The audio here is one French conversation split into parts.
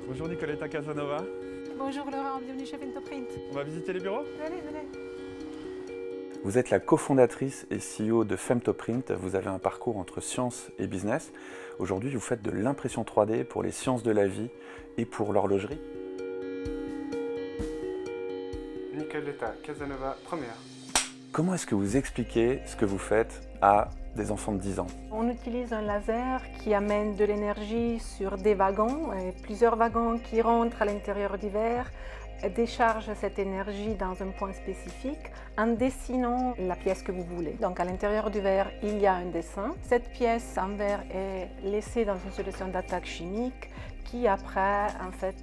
Bonjour Nicoletta Casanova. Bonjour Laurent, bienvenue chez Femtoprint. On va visiter les bureaux? Venez, venez. Vous êtes la cofondatrice et CEO de Femtoprint. Vous avez un parcours entre science et business. Aujourd'hui, vous faites de l'impression 3D pour les sciences de la vie et pour l'horlogerie. Nicoletta Casanova, première. Comment est-ce que vous expliquez ce que vous faites à des enfants de 10 ans? On utilise un laser qui amène de l'énergie sur des wagons, plusieurs wagons qui rentrent à l'intérieur du verre, déchargent cette énergie dans un point spécifique en dessinant la pièce que vous voulez. Donc à l'intérieur du verre, il y a un dessin. Cette pièce en verre est laissée dans une solution d'attaque chimique qui après en fait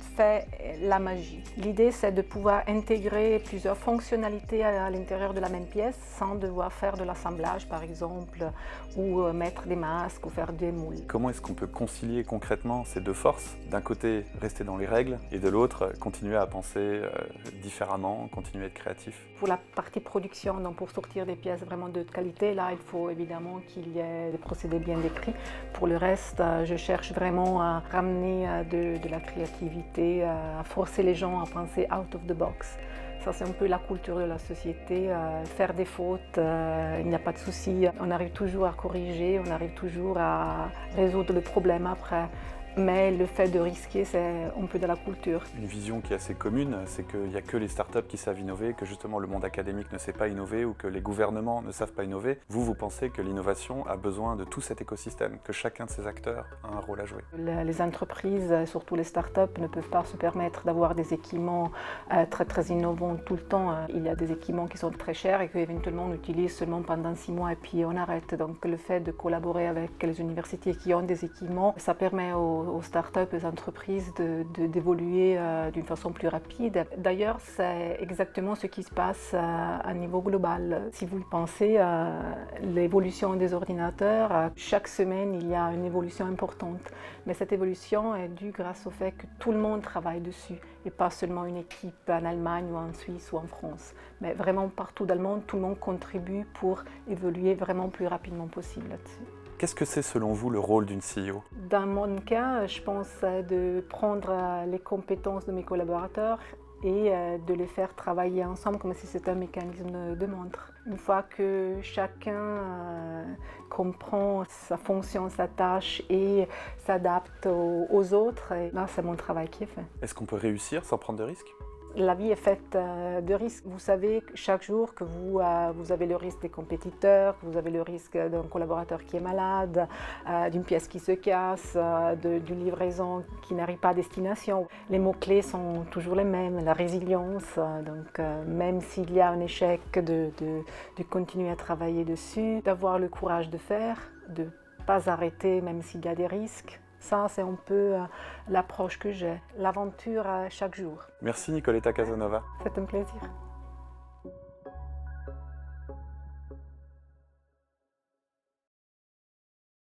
la magie. L'idée c'est de pouvoir intégrer plusieurs fonctionnalités à l'intérieur de la même pièce sans devoir faire de l'assemblage par exemple ou mettre des masques ou faire des moules. Comment est-ce qu'on peut concilier concrètement ces deux forces? D'un côté rester dans les règles et de l'autre continuer à penser différemment, continuer à être créatif? Pour la partie production, donc pour sortir des pièces vraiment de qualité, là il faut évidemment qu'il y ait des procédés bien décrits. Pour le reste, je cherche vraiment à ramener de la créativité, à forcer les gens à penser out of the box. Ça, c'est un peu la culture de la société. Faire des fautes, il n'y a pas de souci. On arrive toujours à corriger, on arrive toujours à résoudre le problème après. Mais le fait de risquer, c'est un peu de la culture. Une vision qui est assez commune, c'est qu'il n'y a que les startups qui savent innover, que justement le monde académique ne sait pas innover ou que les gouvernements ne savent pas innover. Vous pensez que l'innovation a besoin de tout cet écosystème, que chacun de ces acteurs a un rôle à jouer? Les entreprises, surtout les startups, ne peuvent pas se permettre d'avoir des équipements très innovants tout le temps. Il y a des équipements qui sont très chers et qu'éventuellement on utilise seulement pendant 6 mois et puis on arrête. Donc le fait de collaborer avec les universités qui ont des équipements, ça permet aux startups, aux entreprises d'évoluer d'une façon plus rapide. D'ailleurs, c'est exactement ce qui se passe à niveau global. Si vous le pensez, l'évolution des ordinateurs, chaque semaine, il y a une évolution importante. Mais cette évolution est due grâce au fait que tout le monde travaille dessus et pas seulement une équipe en Allemagne ou en Suisse ou en France. Mais vraiment partout dans le monde, tout le monde contribue pour évoluer vraiment plus rapidement possible là-dessus. Qu'est-ce que c'est selon vous le rôle d'une CEO? Dans mon cas, je pense de prendre les compétences de mes collaborateurs et de les faire travailler ensemble comme si c'était un mécanisme de montre. Une fois que chacun comprend sa fonction, sa tâche et s'adapte aux autres, là c'est mon travail qui est fait. Est-ce qu'on peut réussir sans prendre de risques? La vie est faite de risques. Vous savez chaque jour que vous avez le risque des compétiteurs, que vous avez le risque d'un collaborateur qui est malade, d'une pièce qui se casse, d'une livraison qui n'arrive pas à destination. Les mots-clés sont toujours les mêmes, la résilience. Donc même s'il y a un échec, de continuer à travailler dessus, d'avoir le courage de faire, de ne pas arrêter même s'il y a des risques. Ça, c'est un peu l'approche que j'ai, l'aventure chaque jour. Merci Nicoletta Casanova. C'est un plaisir.